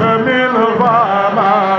فمن الظما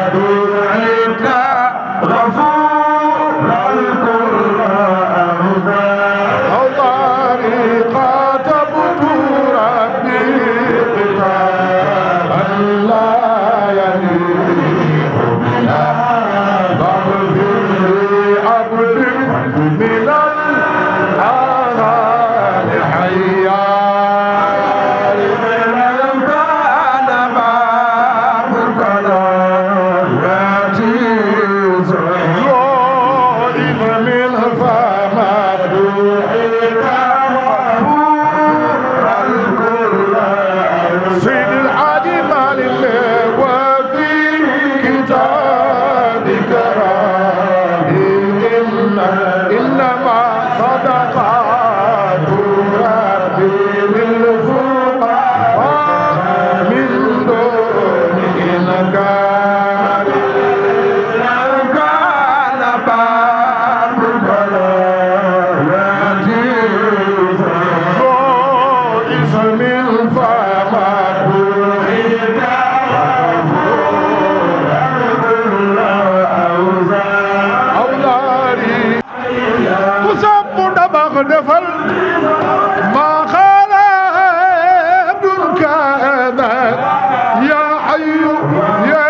حي يا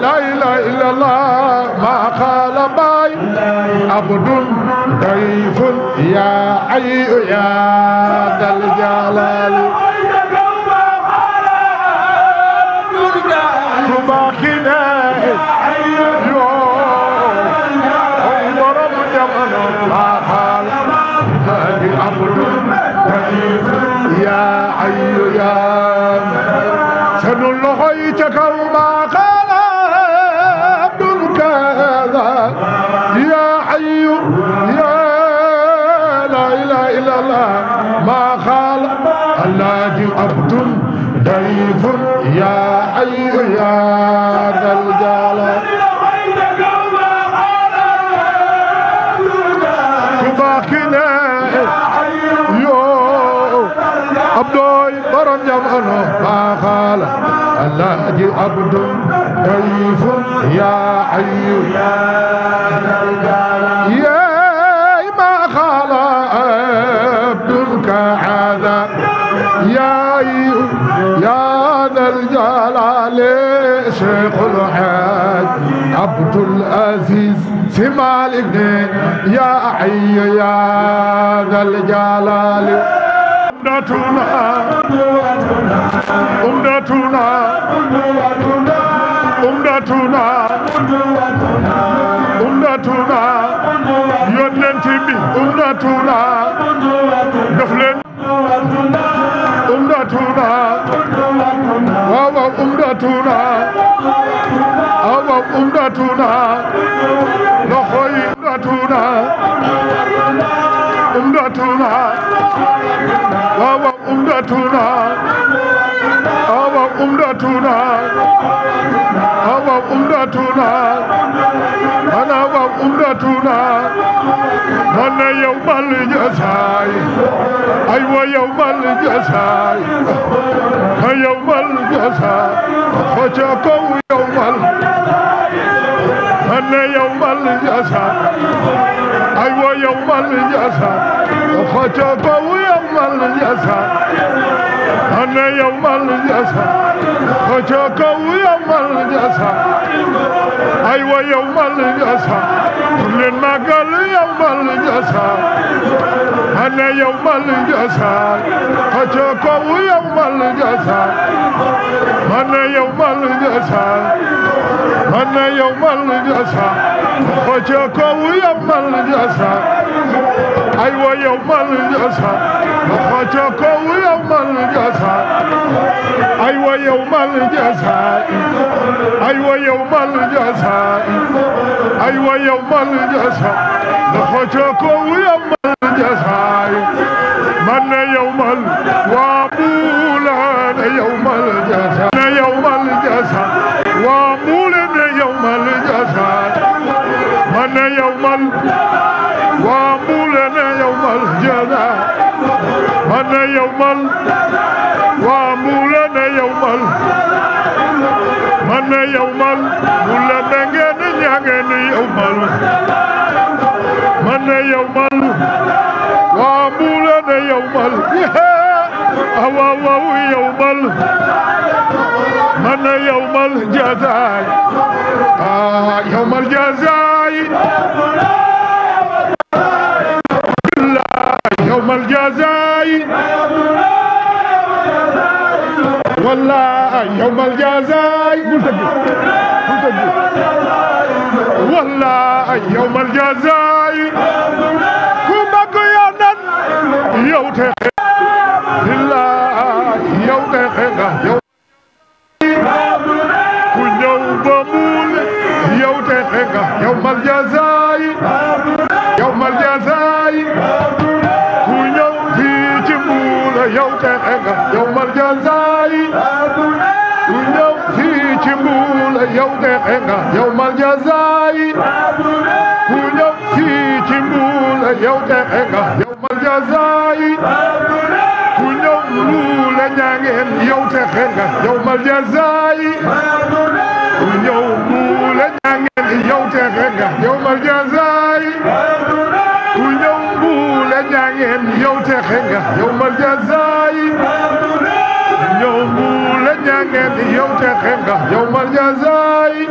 لا إله إلا الله ما قال باي عبد ضيف يا حي يا ذا الجلال تباكينا يو ضرب جمعنا ما قال هذه عبد ضيف يا حي يا سن اللغيتك وما قال عبد كذا يا حي يا لا اله الا الله ما قال الله عبد ضيف يا حي يا ذا الجلال تباكينا عبدوي برم جمعنا ما قال الله عبد ضيف يا حي يا ذا الجلال يا ما قال عبد كهذا يا ذا الجلال شيخ الحاج عبد العزيز سمال ابن يا حي يا ذا الجلال أمدتنا أمدتنا أمدتنا أمدتنا يونتي أمدتنا دفلن أمدتنا واو أمدتنا أو أمدتنا نخوي أمدتنا أمدتنا واو أمدتنا أو أمدتنا أو أمدتنا أنا وأمدتنا أنا يوم الجزاء أيوة يوم الجزاء يوم الجزاء فجاكوا يوم أنا يوم الجزاء أيوة يوم الجزاء فجاكوا يوم الجزاء أنا يوم الجزاء فجاكوا يوم الجزاء أيوة يوم الجزاء لما قال يوم الجزاء أنا يوم الجزاء فجاكوا يوم الجزاء أنا يوم الجزاء أنا يوم الجزاء فجاكوا يوم الجزاء أيوة يوم الجزاء فجاكوا يوم الجزاء أيوة يوم الجزاء أيوة يوم الجزاء أيوة يوم الجزاء فجاكوا يوم الجزاء من يوم ومولان يوم الجزاء يوم الجزاء ومولان يوم الجزاء من يوم ومولان يوم الجزاء من يوم ومولان يوم من يوم مولان نجان يوم من يوم ومولان يوم أو يوم من يوم الجزاء يوم الجزاء يوم الجزاء والله يوم الجزاء والله يوم الجزاء كما قيانا يوتي بالله يوتي يوم بمول يوتي يوم الجزاء يوم الجزاء يوتي يوم الجزاء في جمول يوتي يوم الجزاء في جمول يوتي يوم الجزاء كنول نعين يوتي يوم الجزاء كنول نعين يوتي يوم الجزاء كنول نعين يوتي يوم الجزاء يوم لنا ñangeen yow texe nga yawmal jazaa'i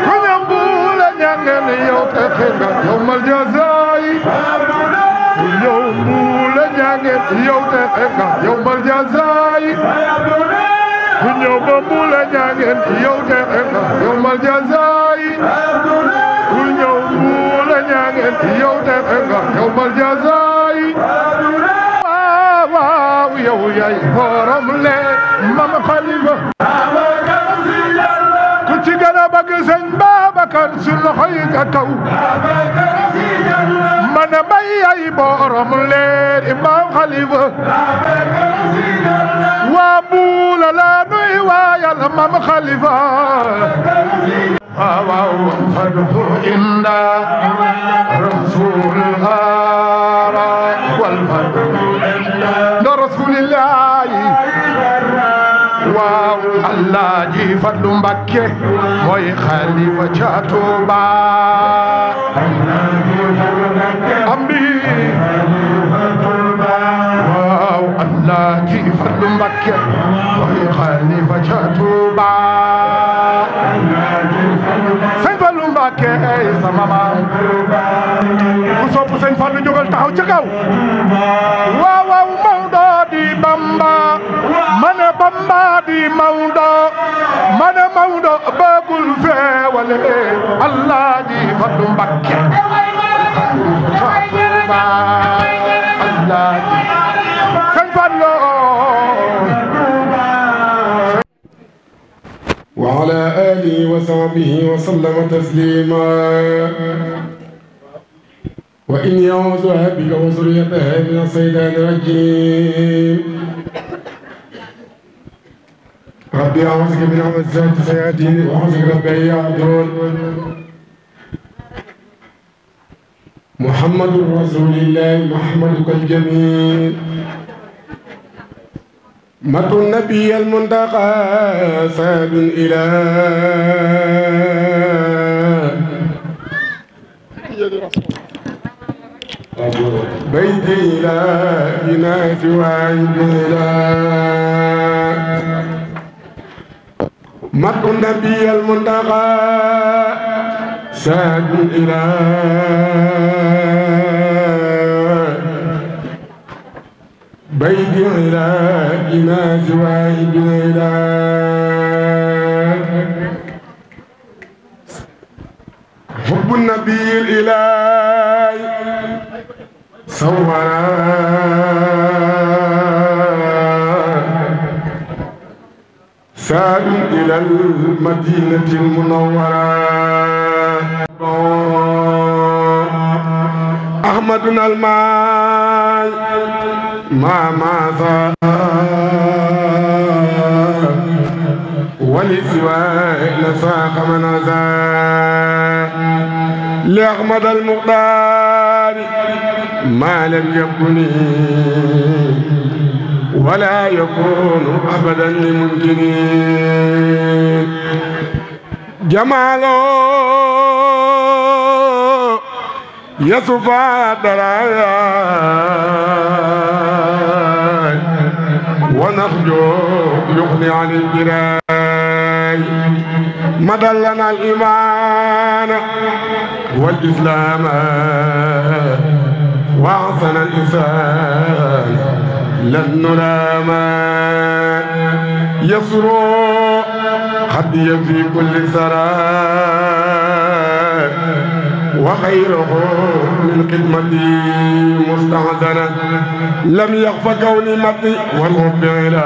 ku ñambula ñangeen yow texe nga yawmal jazaa'i ku ñambula ñangeen yow texe nga yawmal jazaa'i ku ñëw ba mbula ñangeen yow texe nga yawmal jazaa'i ku ñëw mbula ñangeen yow texe nga yawmal jazaa'i waaw yow yaay borom le Mame Khalifa ku ci gën a bëgg Sëñ Babacar su loxo yi ca kaw ma ne may yaay borom le Mame Khalifa waa Mbuula la nuy waayal Mame Khalifa waaw fadhu inda rasulillah wal fadhu inda rasulillah waaw Allah ji Fadlu Mbakke mooy xalifa ca Tuuba ambi waaw Allah ji Fadlu Mbakke mooy xalifa ca Tuuba Sëñ Fallu Mbakke sama maam ku sopp Sëñ Fallu jógal taxaw ca kaw waaw waaw Mawdo di Bamba mane Bamba di Mawdo mane Mawdo bëggul feewale Allah di Fallu Mbakke Allah di Sëñ Fallu وعلى آله وصحبه وسلم تسليما وإني أعوذ بك وذريتها من الشيطان الرجيم ربي أعوذ بك من همزات الشياطين وأعوذ بك رب أن يحضرون محمد رسول الله محمدك الجميل مت النبي المنتقى ساد إلى بيت إلى جنات وعيد إلى مت النبي المنتقى ساد إلى بيت إلى جنات وعيد إلى حب النبي الإلهي صورا ساد إلى المدينة المنورة أحمدنا الماء ما ماذا ولسواه نساق منازا لأحمد المقدار ما لم يكن ولا يكون أبدا لممكنين جماله يصفى الدرايا ونخجو يغني عن الجراي مدى لنا الإيمان والإسلام وأحسن الإنسان لن نلام يسر خدي في كل سراء وخيره من خدمتي مستحسنة لم يخف كوني متي والحب إلى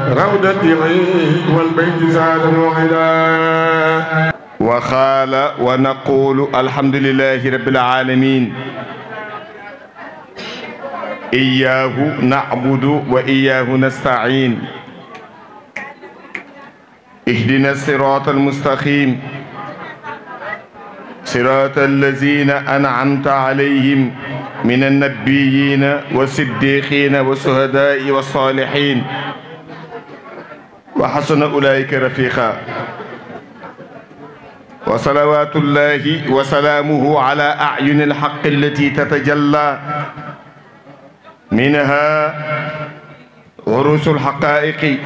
روضتي والبيت سعادا واحدا وقال ونقول الحمد لله رب العالمين إياه نعبد وإياه نستعين اهدنا الصراط المستقيم صراط الذين أنعمت عليهم من النبيين والصديقين والشهداء والصالحين وحسن أولئك رفيقا وصلوات الله وسلامه على أعين الحق التي تتجلى منها وروس الحقائق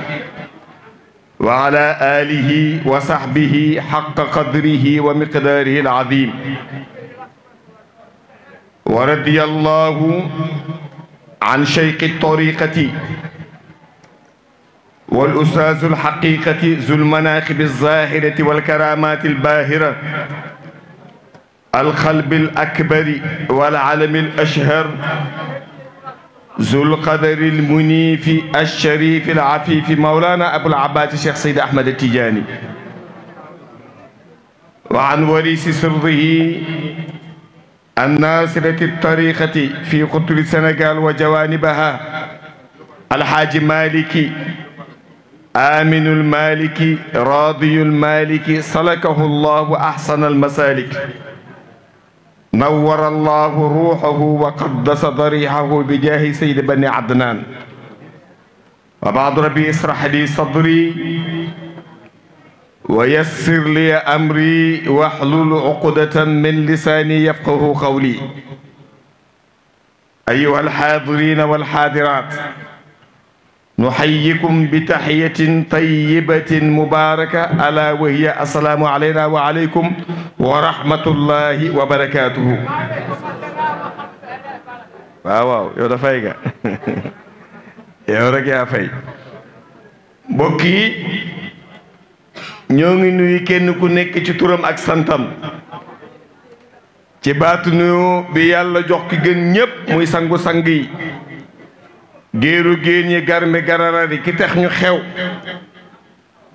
وعلى آله وصحبه حق قدره ومقداره العظيم. ورضي الله عن شيخ الطريقة والأستاذ الحقيقة ذو المناقب الظاهرة والكرامات الباهرة القلب الأكبر والعلم الأشهر ذو القدر المنيف الشريف العفيف مولانا أبو العباس الشيخ سيد أحمد التجاني، وعن وريث سره الناصرة الطريقة في قطر السنغال وجوانبها الحاج مالكي آمن المالكي راضي المالكي سلكه الله أحسن المسالك، نور الله روحه وقدس ضريحه بجاه سيد بني عدنان. وبعد ربي اسرح لي صدري ويسر لي أمري واحلل عقدة من لساني يفقه قولي. أيها الحاضرين والحاضرات، نحييكم بتحية طيبة مباركة ألا وهي السلام علينا وعليكم ورحمة الله وبركاته. waaw yow dafay ga yow rek yaa fay. mbokk yi ñoo ngi nuyu kenn ku nekk ci turam ak santam ci baatu nuyu bi yàlla jox ki gën ñépp muy sangu sang yi géeru géen ñi garmi gararari ki tax ñu xew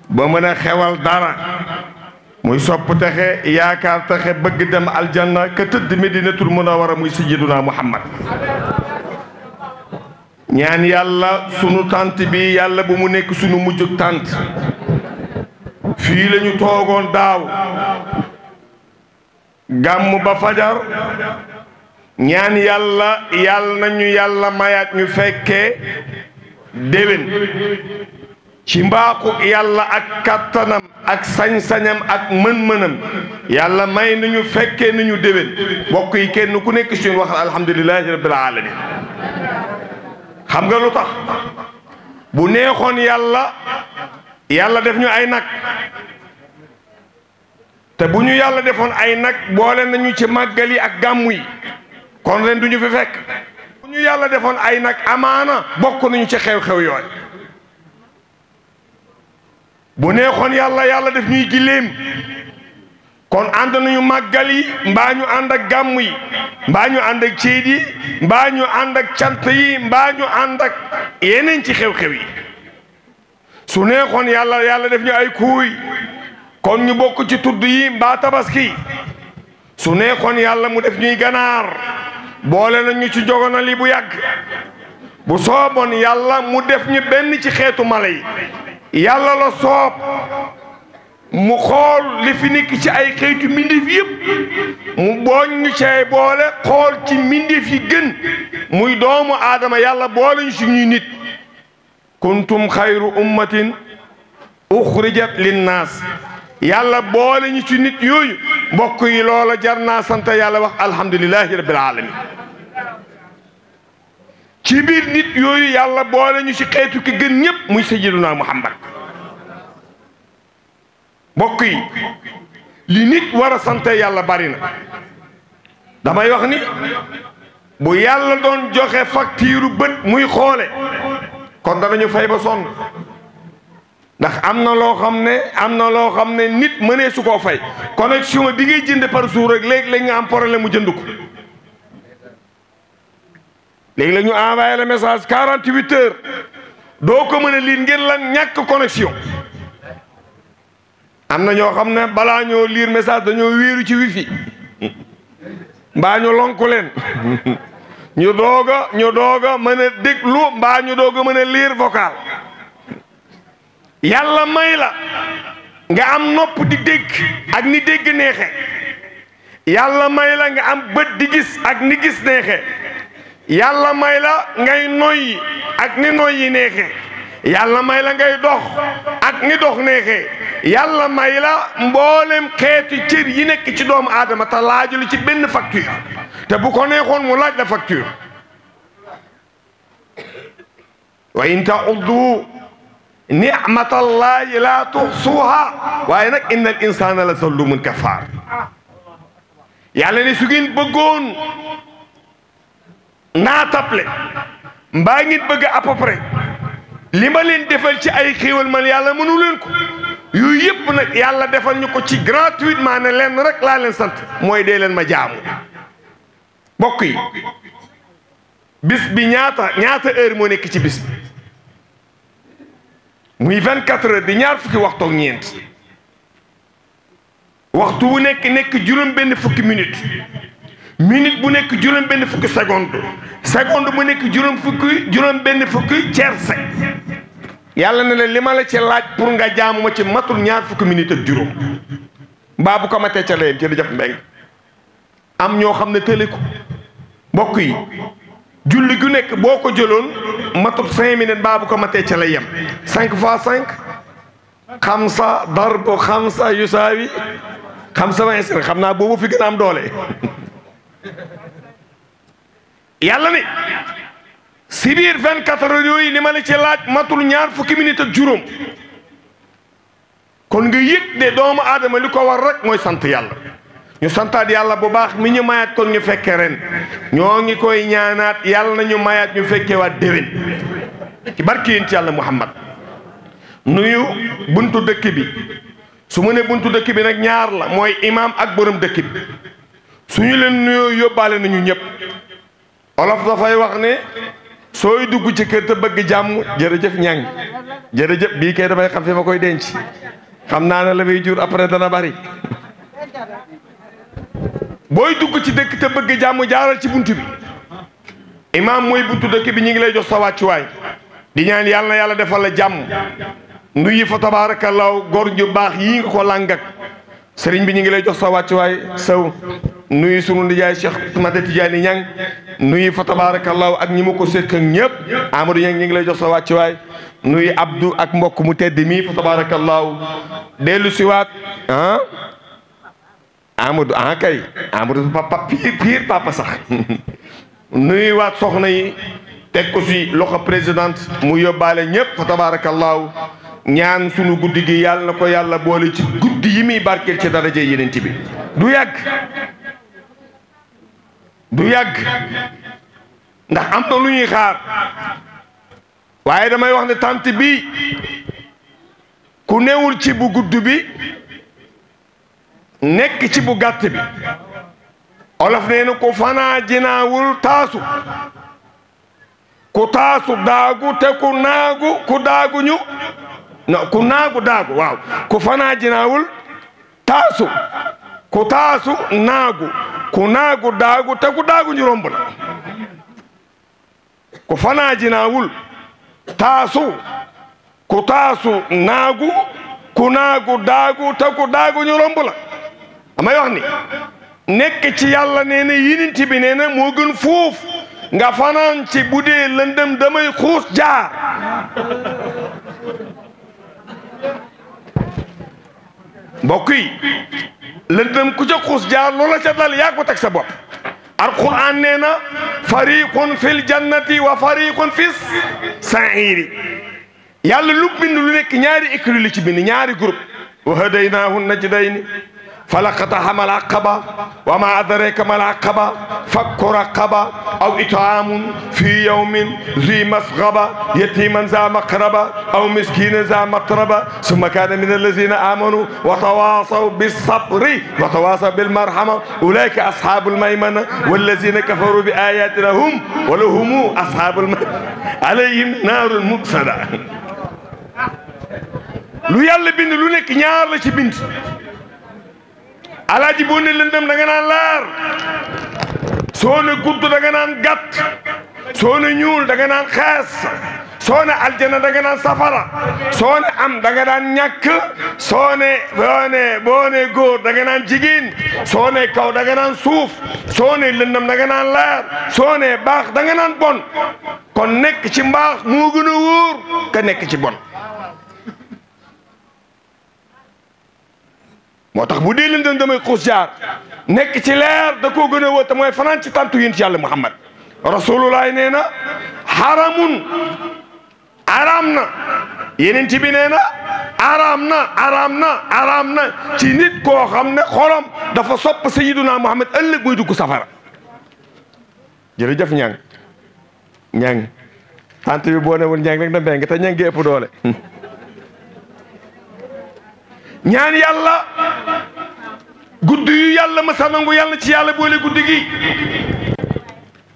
ba mën a xewal dara muy sopp taxe yaakaar taxe bëgg dem aljanna ka tëdd Medinatul Munawwara muy sayyiduna Muhammad. ñaan yàlla sunu tànt bi yàlla bu mu nekk sunu mujjug tànt. fii lañu toogoon daaw gàmm ba fajar ñaan yàlla nañu yàlla mayaat ñu fekkee déwén ci mbaaxu yàlla ak kattanam ak sañ-sañam ak mën-mënam yàlla may nañu fekkee nañu déwén. mbokk yi kenn ku nekk ci ñun wax alhamdulillahi rabbil alamin. xam nga lu tax bu neexoon yàlla def ñu ay nag, te bu ñu yàlla defoon ay nag boole nañu ci màggal yi ak gàmmu yi kon ren du ñu fi fekk. bu ñu yàlla defoon ay nag amaana bokk nañu ci xew-xew yooyu. bu neexoon yàlla def ñuy giléem kon ànd nañu màggal yi mbaa ñu ànd ak gàmmu yi mbaa ñu ànd ak céet yi mbaa ñu ànd ak cant yi mbaa ñu ànd ak yeneen ci xew-xew yi. su neexoon yàlla def ñu ay kuuy kon ñu bokk ci tudd yi mbaa tabaski. su neexoon yàlla mu def ñuy ganaar boole nañu ci jogonal yi bu yàgg. bu sooboon yàlla mu def ñu benn ci xeetu mala yi. yàlla la soob mu xool li fi nekk ci ay xeetu mbindeef yëpp mu booñ ñu cay boole xool ci mbindeef yi gën muy doomu aadama yàlla boole ñu ci ñuy nit. kuntum xayru ummatin uxrijat linnaas yàlla boole ñu ci nit yooyu. mbokk yi loola jar naa sant yàlla wax alhamdulillahi rabbil alamin. ci biir nit yooyu yàlla boole ñu ci xeetu ki gën ñëpp muy sayyiduna Muhammad. mbokk yi li nit war a sant yàlla bari na. damay wax ni bu yàlla doon joxe facture bët muy xoole kon danañu fay ba sonn, ndax am na loo xam ne nit mënee su koo fay. connexion bi ngay jënd par jour rek léegi nga am problème mu jënd ko. léegi la ñu envoyé le message 48 heures doo ko mën a lire ngir lan ñàkk connexion. am na ñoo xam ne balaa ñoo lire message dañoo wéeru ci wifi mbaa ñu lonku leen ñu doog a mën a déglu mbaa ñu doog a mën a lire vocal. yàlla may la nga am nopp di dégg ak ni dégg neexe. yàlla may la nga am bët di gis ak ni gis neexe. yàlla may la ngay noyyi ak ni noyyi neexe. yàlla may la ngay dox ak ni dox neexe. yàlla may la mboolem xeeti cër yi nekk ci doomu aadama te laajul ci benn facture, te bu ko neexoon mu laaj la facture. wa in ta'uddu ni'matallahi la tuhsuha waaye nag innal insana la zalumun kafar yàlla ne su ngeen bëggoon naatable mbaa ngeen bëgg à peu près li ma leen defal ci ay xéewal man yàlla mënu leen ko yooyu yëpp nag yàlla defal ñu ko ci gratuitement ne leen rek laa leen sant mooy dee leen ma jaamu mbokk yi bis bi ñaata heure moo nekk ci bis bi muy 24 heures di ñaar fukki waxtu ak ñeent waxtu wu nekk juróom benn fukki minute bu nekk juróom benn fukki seconde mu nekk juróom benn fukki tiercé yàlla ne la li ma la ci laaj pour nga jaamu ma ci matul ñaar fukki minute ak juróom mbaa bu ko matee ca layem ci di jëf mbeng am ñoo xam ne tële ko mbokk yi julli gu nekk boo ko jëloon matul 5 minutes mbaa bu ko matee ca lay yem 5 fois 5 xamsa darbu xamsa yusaawi xamsa 20 xam naa boobu fi gën a am doole yàlla ne si biir 24 heures yooyu li ma la ci laaj matul ñaar fukki minutes ak juróom kon nga yëg de doomu aadama li ko war rek mooy sant yàlla ñu santaat yàlla bu baax mi ñu mayaat kon ñu fekke ren ñoo ngi koy ñaanaat yàlla nañu mayaat ñu fekke waat déwén ci barke yéen ci yàlla Muhammad nuyu buntu dëkk bi su mu ne buntu dëkk bi nag ñaar la mooy imam ak borom dëkk bi suñu leen nuyoo yóbbaale nañu ñëpp olof dafay wax ne sooy dugg ci kër te bëgg jàmm jërëjëf ñang jërëjëf bii kay damay xam fi ma koy denc xam naa ne la may jur après dana bari booy dugg ci dëkk te bëgg jàmm jaaral ci buntu bi imaam mooy buntu dëkk bi ñu ngi lay jox sa wàccuwaay di ñaan yàlla na yàlla defal la jàmm nuyu fa tabaarakallaahu góor ñu baax yii nga ko làngak sëriñ bi ñu ngi lay jox sa wàccuwaay saw nuyu sunu nijaay Cheikh Mate Tidiane Ñang nuyu fa tabaarakallaahu ak ñi ma ko sekk ak ñëpp Amadou Ñang ñu ngi lay jox sa wàccuwaay nuyu Abdou ak mbokk mu tedd mii fa tabaarakallaahu dellu siwaat Amadou kay Amadou papa pire papa sax nuyu waat soxna yi teg ko si loxo présidente mu yóbbaale ñëpp fa tabaarakallaahu ñaan sunu guddi gi yàlla na ko yàlla boole ci guddi yi muy barkeel ci daraja yeneen bi du yàgg ndax am na lu ñuy xaar waaye damay wax ne tant bi ku newul ci bu gudd bi nekk ci bu gàtt bi olof nee na ku fanaa jinaawul taasu ku taasu daagu te ku naagu ku daaguñu non ku naagu daagu waaw ku fanaa jinaawul taasu ku taasu naagu ku naagu daagu te ku daaguñu romb la ku fanaa jinaawul taasu ku taasu naagu ku naagu daagu te ku daaguñu romb la damay wax ni nekk ci yàlla nee na yiniti bi nee na moo gën foofu nga fanaan ci bu dee lëndëm damay xuus jaar mbokk yi lëndëm ku ca xuus jaar loola ca dal yaa ko teg sa bopp alquran nee na fariqun fil jannati wa fariqun fis sa'iri yàlla lu bind lu nekk ñaari écurie li ci bind ñaari groupe wa hadaynaahu najdayni فلقتحم العقبة وما أدريك ما العقبة فك رقبة أو إطعام في يوم ذي مسغبة يتيما ذا مقربة أو مسكينا ذا متربة ثم كان من الذين آمنوا وتواصوا بالصبر وتواصوا بالمرحمة أولئك أصحاب الميمنة والذين كفروا بآياتنا هم ولهم أصحاب الميمنة عليهم نار المقصدة lu yàlla bind lu nekk ñaar la ci bind alaaji boo ne lëndëm da nga naan laar soo ne gudd da nga naan gàtt soo ne ñuul da nga naan xees soo ne aljana da nga naan safara soo ne am da nga naan ñàkk soo ne boo ne góor da nga naan jigéen soo ne kaw da nga naan suuf soo ne lëndëm da nga naan laar soo ne baax da nga naan bon kon nekk ci mbaax moo gën a wóor ka nekk ci bon moo tax bu dee lëndëm damay xuus jaar nekk ci leer da koo gën a wóor te mooy fanaan ci tàntu yéen ci yàlla Muhammad rasulullah nee na xaramun araam na yeneen ci bi nee na araam na ci nit koo xam ne xolam dafa sopp Sayyiduna Muhammad ëllëg muy dugg safara jërëjëf ñang tant bi boo newul ñang rek na mbeng te ñang gi ëpp doole ñaan yàlla guddi yu yàlla ma sa nangu yàlla ci yàlla boole guddi gi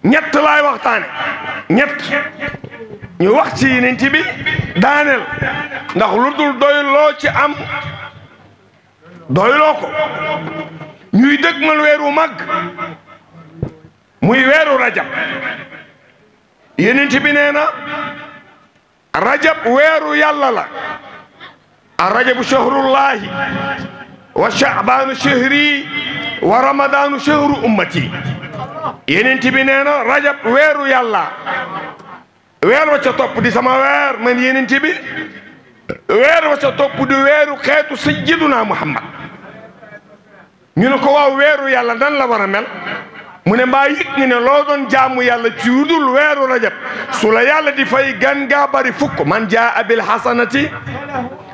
ñett laay waxtaane ñett ñu wax ci yeneen bi daaneel ndax lu dul doyloo ci am doyloo ko ñuy dëgmal weeru mag muy weeru rajab yeneen bi nee na rajab weeru yàlla la a rajabu shahrullahi wa sha'banu shahri wa ramadanu shahru ummati yeneen bi nee na rajab weeru yàlla weer wa ca topp di sama weer man yeneen bi weer wa ca topp di weeru xeetu sayyiduna Muhammad ñu ne ko waaw weeru yàlla nan la war a mel mu ne mbaa yëg ni ne loo doon jaamu yàlla ci yudul weeru rajab su la yàlla di fay gan gaa bari fukk man jaa bil hasanati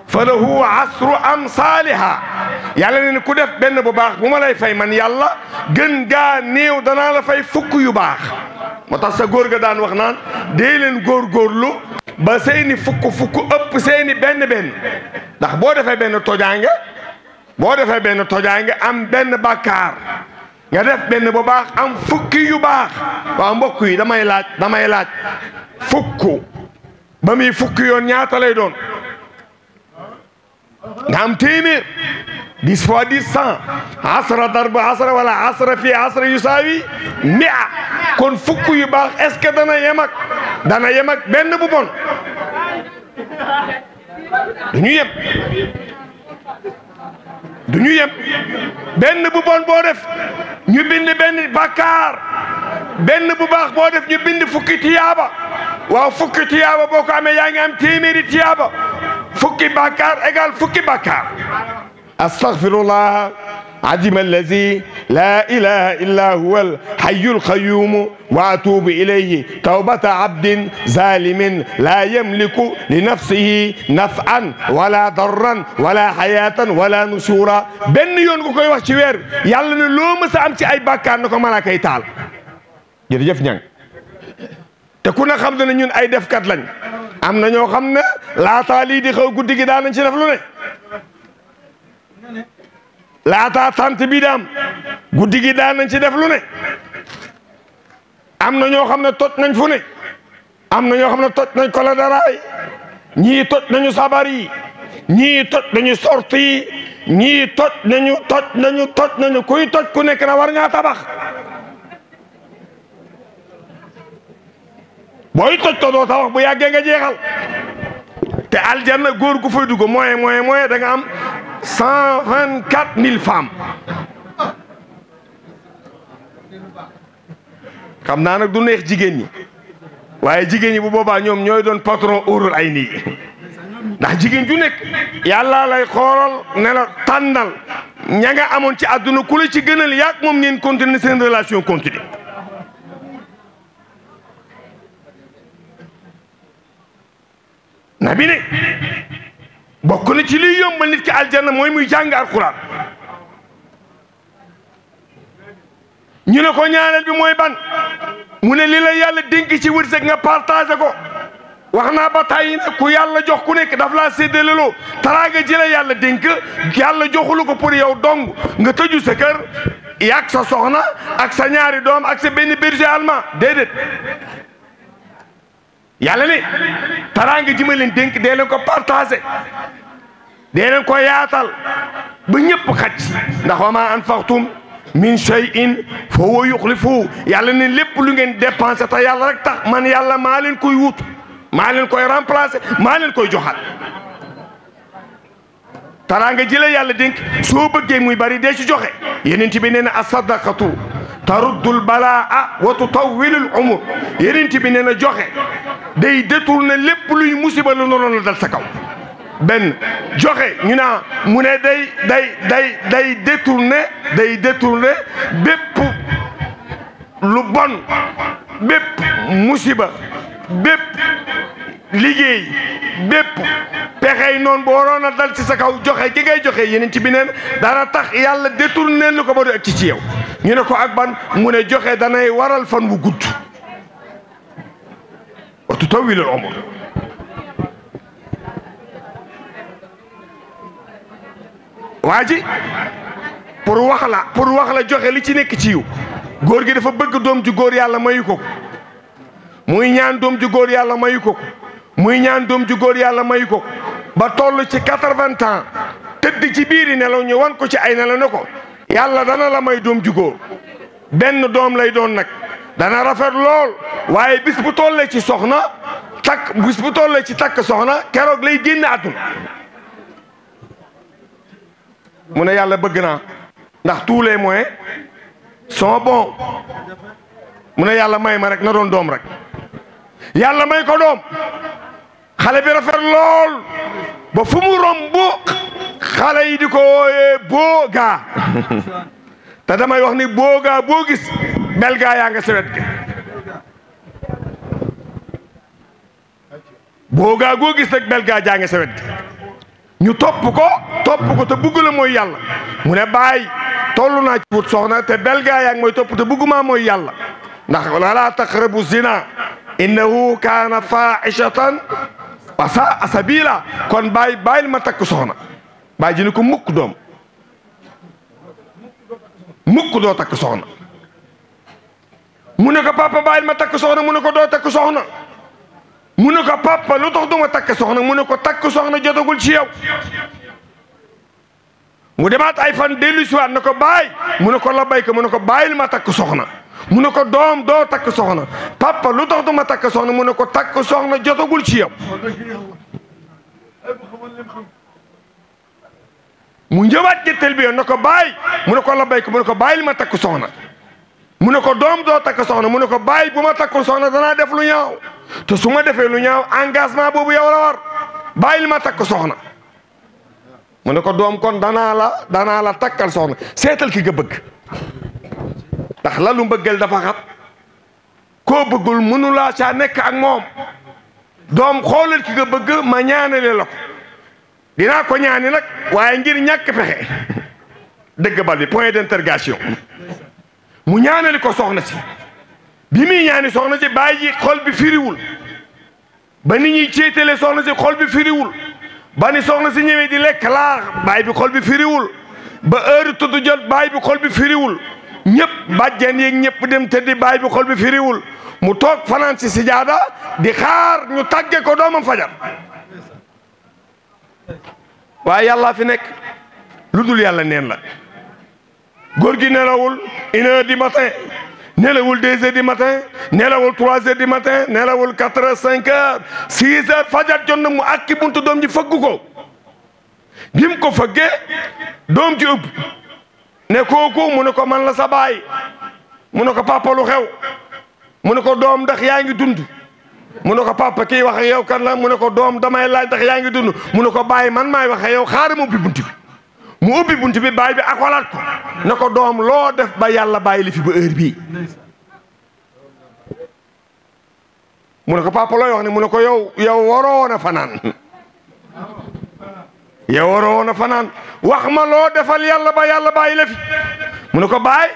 falahu asru amsaaliha yàlla ne ku def benn bu baax bu ma lay fay man yàlla gën gaa néew danaa la fay fukk yu baax moo tax sa góor ga daan wax naan dee leen góorgóorlu ba seeni fukk ëpp seeni benn ndax boo defee benn tojaange am benn bàkkaar nga def benn bu baax am fukki yu baax waaw mbokk yi damay laaj fukk ba muy fukki yoon ñaata lay doon nga am téeméer 10 fois 10 100 asra darba asra wala asra fi asra yusaawi mia kon fukk yu baax est-ce que dana yem ak benn bu bon du ñu yem benn bu bon boo def ñu bind benn bàkkaar benn bu baax boo def ñu bind fukki tiyaaba waaw fukki tiyaaba boo ko amee yaa ngi am téeméeri tiyaaba fukki bàkkaar égal fukki bàkkaar astaghfirullah azim allazi la ilaha illa huwa alhayyu alqayyum wa atubu ilayhi tawbata abdin zalimin la yamliku li nafsihi naf'an wala darran wala hayatan wala nushura benn yoon nga koy wax ci weer yàlla ne loo mës a am ci ay bàkkaar na ko malaaka yi taal jërëjëf ñang te ku ne xam ne ñun ay defkat lañ am na ñoo xam ne laataa lii di xew guddi gi daan nañ ci def lu ne laataa tant bi daam guddi gi daan nañ ci def lu ne am na ñoo xam ne toj nañ fu ne am na ñoo xam ne toj nañ kola daraay ñii toj nañu sabar yi ñii toj nañu sorti yi ñii toj nañu kuy toj ku nekk na war ngaa tabax booy toj to doo tabax bu yàggee nga jeexal te aljanna góor gu fay dugg moyen da nga am 124 000 femmes xam naa nag du neex jigéen ñi waaye jigéen ñi bu boobaa ñoom ñooy doon patron urul ay nii ndax jigéen ju nekk yàlla lay xoolal ne la tànnal ña nga amoon ci àdduna ku la ci gënal yaag moom ngeen continuer seen relation continue nabi ne bokk na ci liy yombal nit ki aljanna mooy muy jàng alquran ñu ne ko ñaareel bi mooy ban mu ne li la yàlla dénk ci wërsëg nga partagé ko wax naa ba tàyyi ne ku yàlla jox ku nekk daf laa séddaleloo taraanga ji la yàlla dénk yàlla joxulu ko pour yow dong nga tëju sa kër yàgg sa soxna ak sa ñaari doom ak sa benn berger allemand déedéet yàlla ne taraanga ji ma leen dénk dee leen ko partagé dee leen ko yaatal ba ñëpp xaj ndax wa maa anfaqtum min shay'in fa huwa yukhlifuhu yàlla ne lépp lu ngeen dépensé te yàlla rek tax man yàlla maa leen koy wut maa leen koy remplacer maa leen koy joxaat taraanga ji la yàlla dénk soo bëggee muy bari dee ci joxe yeneen bi nee na as-sadaqatu taruddul balaa wa tutawwilul umur yeneen bi nee na joxe day détourner lépp luy musiba lu noonu la dal sa kaw benn joxe ñu naa mu ne day détourner bépp lu bon bépp musiba bépp liggéey bépp pexey noonu boo waroon a dal ci sa kaw joxe gi ngay joxe yeneen ci bi neen dana tax yàlla détourné lu ko ba du egg ci yow ñu ne ko ak ban mu ne joxe danay waral fan wu gudd wa tutawwilul umur waa ji pour wax la joxe li ci nekk ci yiw góor gi dafa bëgg doom ju góor yàlla mayu ko muy ñaan doom ju góor yàlla mayu ko muy ñaan doom ju góor yàlla mayu ko ba toll ci 80 ans tëdd ci biiri nelaw ñu wan ko ci ay nelaw ne ko yàlla dana la may doom ju góor benn doom lay doon nag dana rafet lool waaye bis bu tollee ci soxna bis bu tollee ci takk soxna keroog lay génn àdduna mu ne yàlla bëgg naa ndax tous les moyens sont bons mu ne yàlla may ma rek na doon doom rek yàlla may ko doom xale bi rafet lool ba fu mu romb xale yi di ko wooyee boogaa te damay wax ni boogaa boo gis belgaa yaa nga sewet ge boogaa goo gis rek belgaa jaa nga sewet ge ñu topp ko te bugg la mooy yàlla mu ne bàyyi toll naa ci wut soxna te belgaa yaa ngi mooy topp te bugguma mooy yàlla ndax wala taqrabu zina innahu kaana faahishatan wa saa sabila kon bàyyil ma takk soxna bàyyi ji ni ko mukk doom mukk doo takk soxna mu ne ko papa bàyyil ma takk soxna mu ne ko doo takk soxna mu ne ko papa lu tax duma takk soxna mu ne ko takk soxna jotagul ci yow mu demaat ay fan dellu siwaat ne ko bàyyi mu ne ko la bayka mu ne ko bàyyil ma takk soxna mu ne ko doom doo takk soxna papa lu tax duma takk soxna mu ne ko takk soxna jotagul ci yow mu ñëwaat ñetteel bi yoon ne ko bàyyi mu ne ko la bayka mu ne ko bàyyil ma takk soxna mu ne ko doom doo takk soxna mu ne ko bàyyi bu ma takkul soxna danaa def lu ñaaw te su ma defee lu ñaaw engagement boobu yow la war bàyyil ma takk soxna mu ne ko doom kon danaa la takkal soxna seetal ki nga bëgg ndax la lu mbëggeel dafa xat koo bëggul mënulaa caa nekk ak moom doom xoolal ki nga bëgg ma ñaanale la ko dinaa ko ñaani nag waaye ngir ñàkk pexe dëgg bal bi point d'interrogation mu ñaanali ko soxna si bi muy ñaani soxna si bàyyi ji xol bi firiwul ba nit ñuy céetale soxna si xol bi firiwul ba ni soxna si ñëwee di lekk laax bàyyi bi xol bi firiwul ba heure tudd jot bàyyi bi xol bi firiwul ñëpp bàjjen yeeg ñëpp dem tëddi bàyyi bi xol bi firiwul mu toog fanaan si sijaada di xaar ñu tàgge ko doomam fajar waaye yàlla fi nekk lu dul yàlla neen la góor gi nelawul 1h du matin nelawul 2h du matin nelawul 3h du matin nelawul 4h 5h 6h fajar jot na mu akki buntu doom ji fëgg ko bi mu ko fëggee doom ji ëpp ne kooku mu ne ko man la sa baay mu ne ko papa lu xew mu ne ko doom ndax yaa ngi dund mu ne ko papa kii wax ak yow kan la mu ne ko doom damay laaj ndax yaa ngi dund mu ne ko baay man maay wax ak yow xaaral ma ubbi bunt bi mu ubbi bunt bi baay bi akolaat ko ne ko doom loo def ba yàlla bàyyi li fi ba heure bii mu ne ko papa looy wax ne mu ne ko yow waroon a fanaan yow waroon a fanaan wax ma loo defal yàlla ba yàlla bàyyi la fi mu ne ko baay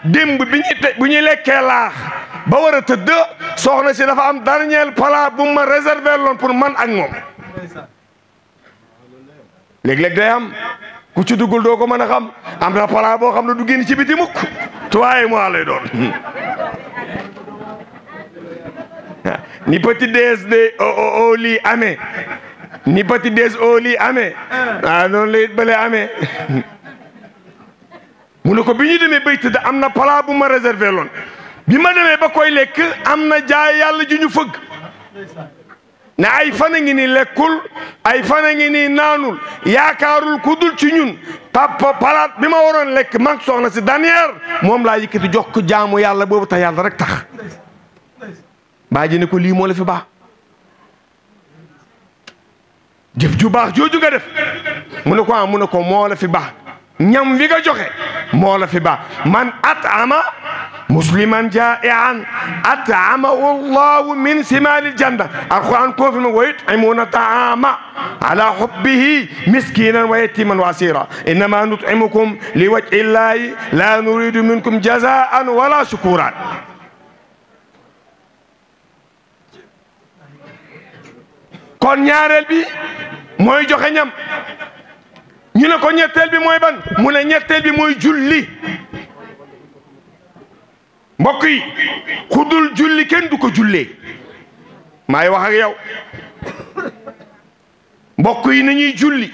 démb bu ñuy lekkee laax ba war a tëdd soxna si dafa am dernier plat bu ma réservé loon pour man ak moom léeg-léeg day am ku ci duggul doo ko mën a xam am na plat boo xam ne du génn ci biti mukk tuwaaye moo lay doon ni petit déj de au lit amee ni petit déj au lit amee noonu la it bële amee mu ne ko bi ñu demee bay tëdd am na plat bu ma réservé loon bi ma demee ba koy lekk am na jaay yàlla ju ñu fëgg ne ay fan a ngi nii lekkul ay fan a ngi nii naanul yaakaarul ku dul ci ñun papa palaat bi ma waroon lekk mag soxna si dernière moom laa yëkkati jox ko jaamu yàlla boobu te yàlla rek tax baa ji ne ko lii moo la fi baax jëf ju baax jooju nga def mu ne ko mu ne ko moo la fi baax ñam wi nga joxe moo la fi baax man at'ama مسلما جائعا أطعمه الله من ثمار الجنة. القرآن كوفي ويطعمون الطعام على حبه مسكينا ويتيما واسيرا إنما نطعمكم لوجه الله لا نريد منكم جزاء ولا شكورا. kon ñaareel bi mooy joxe ñam ñu ne ko ñetteel bi mooy ban mu ne ñetteel bi mooy julli. mbokk yi xudul julli kenn du ko jullee maay wax ak yow mbokk yi nañuy julli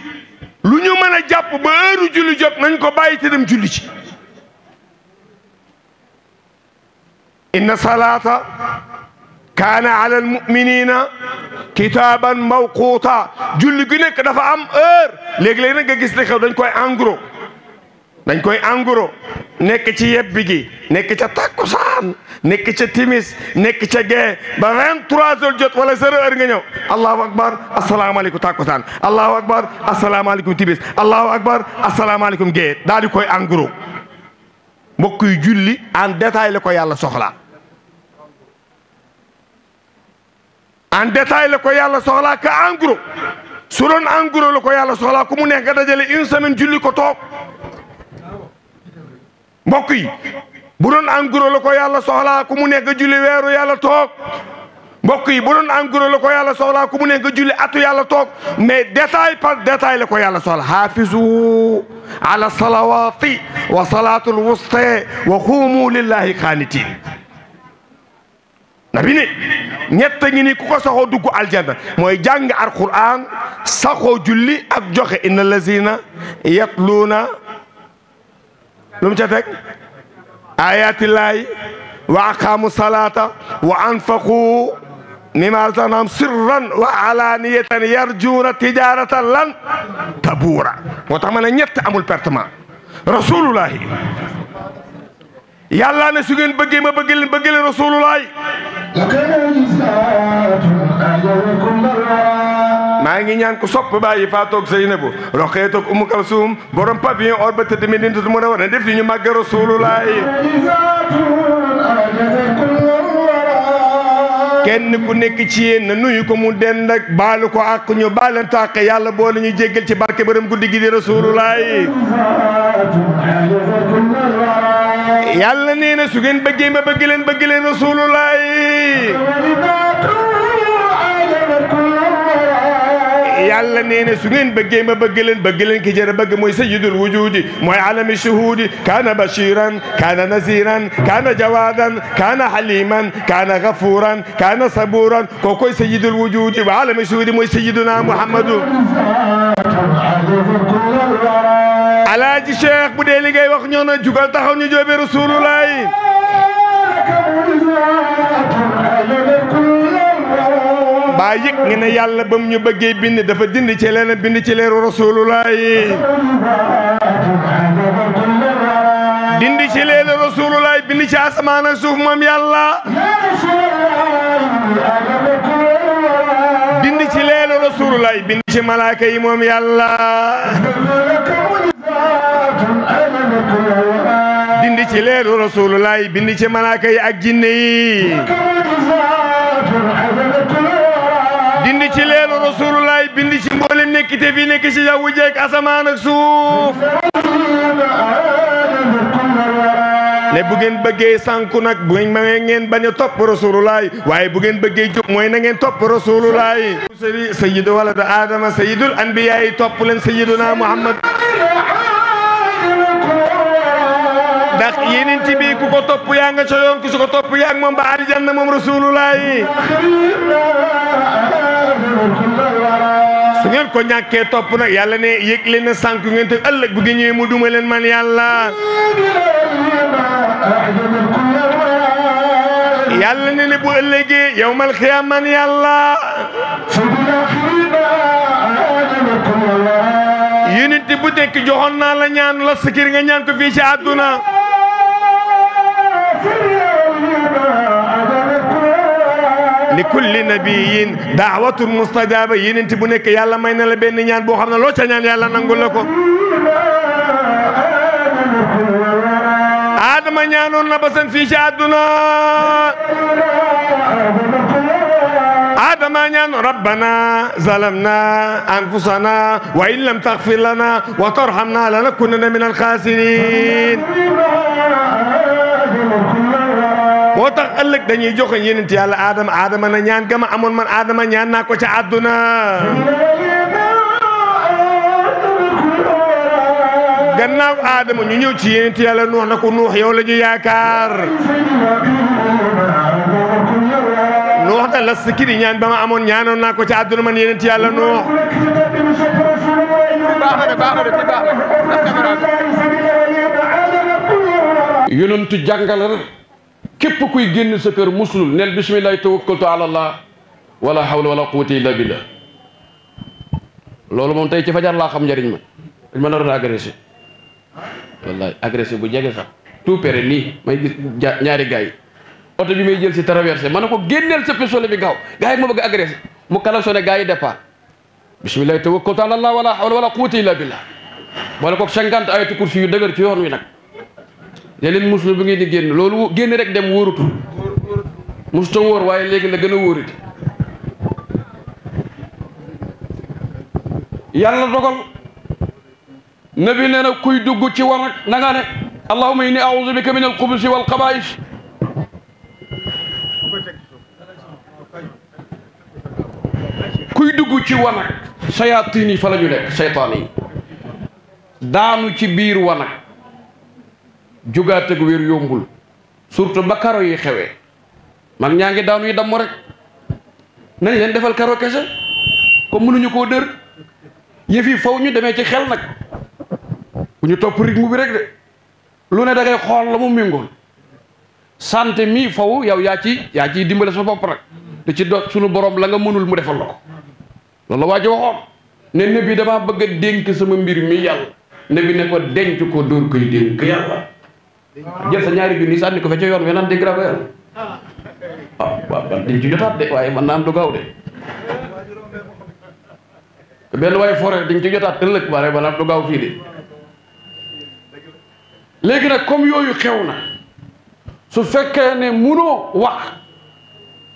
lu ñu mën a jàpp ba heure julli jot nañ ko bàyyi te dem julli ci. inna salata kaana ala almuminina kitaaban mawquuta julli gi nekk dafa am heure léegi-léegi nag nga gis li xew dañ koy engros nekk ci yebbi gi nekk ca takkusaan nekk ca timis nekk ca gee ba 23 heures jot wala 0 heure nga ñëw allahu akbar asalaamaaleykum takkusaan allahu akbar asalaamaaleykum timis allahu akbar asalaamaaleykum gee daal di koy engros. mbokk yi julli en détail la ko yàlla soxla en détail la ko yàlla soxlaa ka en gros su doon en gros la ko yàlla soxlaa ku mu nekk nga dajale une semaine julli ko toog. mbokk yi bu doon en gros la ko yàlla soxlaa ku mu nekk nga julli weeru yàlla toog. mbokk yi bu doon en gros la ko yàlla soxlaa ku mu nekk nga julli atu yàlla toog mais détail par détail la ko yàlla soxla. hafizu ala salawati wa salatul wusta wa qumu lillahi qanitin. nabi ne ñett ngi ni ku ko saxoo dugg aljanna mooy jàng alquran saxoo julli ak joxe inna lazina yatluuna lu mu ca teg ayatillahi wa aqaamu salata wa anfaqu mimma razaqnahum sirran wa alaniyatan yarjuuna tijaratan lan tabuura. moo tax ma ne ñett amul pertement. rasulullahi yàlla ne su ngeen bëggee ma bëgg leen rasulullahi. maa ngi ñaan ko sopp bàyyi faatoog Zeynabu Roqee toog Umu Kalsum borom pavillon or ba tëdd Medinatu Munawwara def li ñu màgg rasulullahi. kenn ku nekk ci yéen na nuyu ko mu dend ak baalu ko ak ñu baalante ak yàlla boo la ñuy jéggal ci barke borom guddi gi di rasulullahi. yàlla nee na su ngeen bëggee ma bëgg leen rasulullahi. yàlla nee na su ngeen bëggee ma bëgg leen ki jërë bëgg mooy sayyidul wujudi mooy alami shuhudi kaana bashiran kaana naziran kaana jawadan kaana haliman kaana ghafuran kaana saburan kookoy sayyidul wujudi wa alami shuhudi mooy sayyiduna muhammadu. alaaji cheikh bu dee li ngay wax ñoo na jugal taxaw ñu joobe rasulullahi. baa yëg nga ne yàlla bam ñu bëggee bind dafa dindi ci leen bind ci leeru rasulullahi. dindi ci leeru rasulullahi bind ci asamaan ak suuf moom yàlla. dindi ci leeru rasulullahi bind ci malaaka yi moom yàlla. dindi ci leeru rasulullahi bind ci malaaka yi ak jinne yi. dindi ci leeru rasulullah bind ci mboolem nekk te fi nekk ci jaww ji ak asamaan ak suuf. ne bu ngeen bëggee sànku nag bu ngeen bañ a topp rasulullah waaye bu ngeen bëggee jub mooy na ngeen topp rasulullah. sayyidu walad adama sayyidul anbiya yi topp leen sayyiduna muhammad. ndax yeneen ci bi ku ko topp yaa nga ca yoon ku su ko topp yaa ngi moom ba aljanna moom rasulullah. su ngeen ko ñàkkee topp nag yàlla ne yëg leen na sànq ngeen te ëllëg bu ngeen ñëwee mu duma leen man yàlla. yàlla ne bu ëllëgee yawmal xiyaam man yàlla. unité bu nekk joxoon naa la ñaan la sikir nga ñaan ko fii ci àdduna. li kulli nabiyin daawatun mustajaba yeneen bu nekk yàlla may na la benn ñaan boo xam ne loo ca ñaan yàlla nangul la ko. Adama ñaanoon na basan fii ci àdduna Adama ñaan rabbana zalamna anfusana wa in lam taghfir lana wa tarhamna lanakunanna min al-khasirin moo tax ëllëg dañuy joxe yonent yàlla Adama na ñaan gama amoon man Adama ñaan naa ko ca àdduna gannaaw Adama ñu ñëw ci yonent yàlla Nuux na ko Nuux yow la ñu yaakaar Nuux da la sikiri ñaan ba ma amoon ñaanoon naa ko ca àdduna man yonent yàlla Nuux yonentu jàngale rek képp kuy génn sa kër muslul neel bismillahi tawakkaltu ala allah wala hawla wala quwwata illa billah loolu moom tey ci fajar laa xam njëriñ ma dañ ma naroon agressé wallahi agressé bu jege sax tout péré nii may gis ñaari gars yi oto bi may jël si traversé ma ne ko génneel sa pistolet bi gaaw gars yi ma bëgg agressé mu klaxonné gars yi départ bismillahi tawakkaltu ala allah wala hawla wala quwwata illa billah boole ko 50 ayatu kursi yu dëgër ci yoon wi nag ne leen muslu bi ngeen di génn loolu génn rek dem wóorutu musta wóor waaye léegi la gën a wóoriti yàlla dogal nabi nee na kuy dugg ci wanag na nga ne allahumma inni a'udhu bika min al-khubuthi wal khaba'ith kuy dugg ci wanag sayaatiin yi fa la ñu nekk seytaan yi daanu ci biir wanag jugaat ak wér yombul surtout ba karo yi xewee mag ñaa ngi daanu yi damm rek nañ leen defal karo kese comme mënuñu koo dër yëf yi faw ñu demee ci xel nag bu ñu topp rythme bi rek de lu ne da ngay xool la mu méngool santé mii faw yow yaa ciy dimbale sa bopp nag te ci do suñu borom la nga mënul mu defal la ko loolu la waa ji waxoon ne ne bi damaa bëgg a dénk sama mbir mi yàlla ne bi ne ko denc ko dóor koy dénk yàlla jël sa ñaari junni sànni ko fe ca yoon we naan dégg ra yàlla waaw dañ ci jotaat de waaye man naa am du gaaw de benn waaye forêt dañ ci jotaat ëllëg waaye man naa am du gaaw fii de léegi nag comme yooyu xew na su fekkee ne munoo wax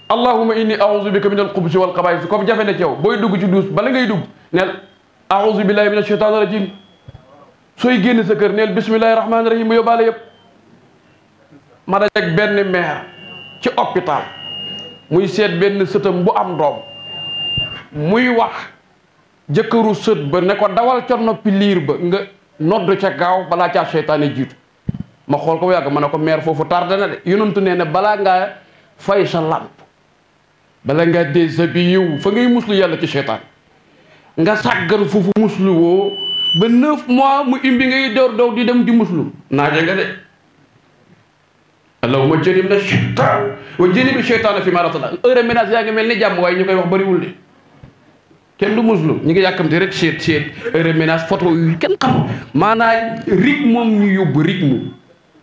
allahumma inni a'udhu bika min al-khubuthi wal khaba'ith comme jafe na ci yow booy dugg ci duus bala ngay dugg neel a'udhu billahi minash shaitanir rajim sooy génn sa kër neel bismillahi rahmanir rahim mu yóbbaale yëpp ma dajeeg benn maire ci hôpital muy seet benn sëtam bu am doom muy wax jëkkëru sët ba ne ko dawal ca noppi liir ba nga nodd ca gaaw balaa caa seytaane jiitu ma xool ko yàgg ma ne ko maire foofu tardé na de yonentu nee ne balaa ngaa fay sa làmp bala ngaa déshabillé fa ngay muslu yàlla ci seytaan nga sàggan foofu muslu woo ba 9 mois mu imbi ngay door dow di dem di muslu naaje nga de allahumma jannibna shaytaan wa jannibi shaytaana fi ma razaqtana heure ménage yaa ngi mel ni jàmm waaye ñu koy wax bëriwul de kenn du muslu ñu ngi yàkkamte rek seet heure ménage photo yu kenn xam maanaam rythme moom ñu yóbbu rythme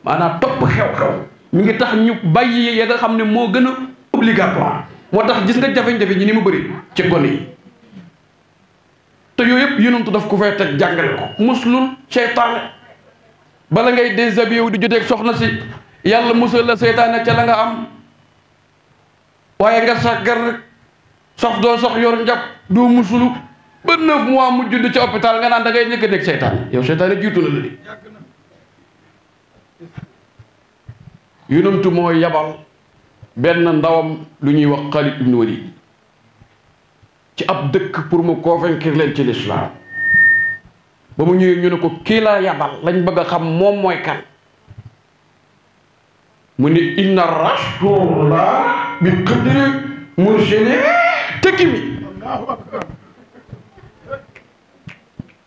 maanaam topp xew-xew mi ngi tax ñu bàyyi ya nga xam ne moo gën a obligatoire moo tax gis nga jafe-jafe ñi ni mu bëri ci gone yi te yooyu yëpp yonentu daf ko fay teg jàngale ko muslul seytaane bala ngay déshabillé wu di joteeg soxna si yàlla musal la seytaane ca la nga am waaye nga sàggar rek sox doo sox yor njàpp doo musulu ba 9 mois mu judd ci hôpital nga naan da ngay ñëkk a nekk seytaane yow seytaane jiitu na la di yonentu moo yabal benn ndawam lu ñuy wax Xaalid ibn Walid ci ab dëkk pour mu convaincre leen ci l'islam ba mu ñëwee ñu ne ko kii la yabal lañ bëgg a xam moom mooy kan mu ne inna rasulullah bi qadri mursili tekimi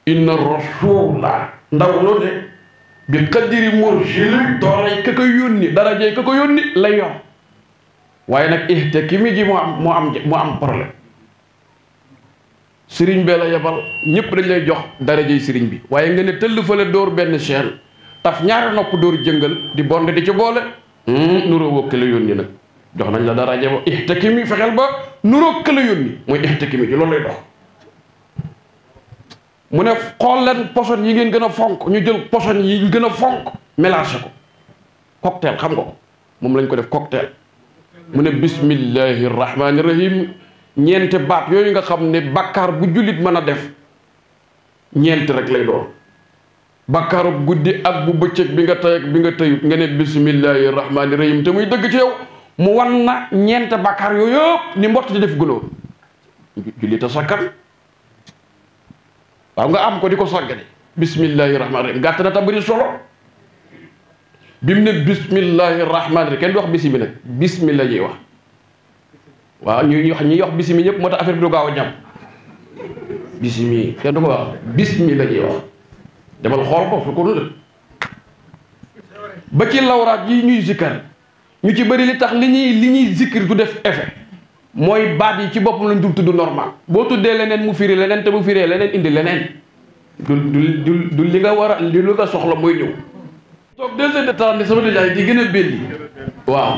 inna rasulullah ndaw lu ne bi qadri mursili doolay ka ko yónni darajey ka ko yónni lay yor waaye nag ihtakimi ji moo am problème sëriñ bee la yebal ñëpp dañ lay jox darajey sëriñ bi waaye nga ne tëll fale dóor benn chaîne taf ñaari nopp dóor jëngal di bonde di ci boole nuroo wëkk la yónni nag jox nañ la daraje ba ihtakimi fexeel ba nuroo këla yónni mooy ihtakimi ji loolu lay dox mu ne xool leen poson yi ngeen gën a fonk ñu jël poson yi gën a fonk mélangé ko cocktail xam nga ko moom lañ ko def cocktail mu ne bismillahi rahmaani rahim ñeenti baat yooyu nga xam ne bakkaar bu jullit mën a def ñeenti rek lay doon bakkaaru guddi ak bu bëccëg bi nga tey ak bi nga tëyut nga ne bismillahi rahmaani rahim te muy dëgg ci yow mu wan na ñeenti bakkaar yooyu yëpp ni mbott di def gulóor jullit a sakkan waaw nga am ko di ko sàggane bismillahi rahmaani rahim gàtt na ta bëri solo bi mu ne bismillahi rahmaani rahim kenn du wax bisimi nag bismillah ñuy wax waaw ñuy wax bisimi ñëpp moo tax affaire bi du gaaw a ñam bisimi kenn du ko wax bismillah ñuy wax demal xool ko fu ko la ba ci lawraat yi ñuy zikkar ñu ci bëri li tax li ñuy zikkir du def effet mooy baat yi ci boppam lañ dul tudd normal boo tuddee leneen mu firi leneen te mu firee leneen indi leneen du li nga war a li nga soxla mooy ñëw toog 2 heures de temps ni sama nijaay di gën a belli waaw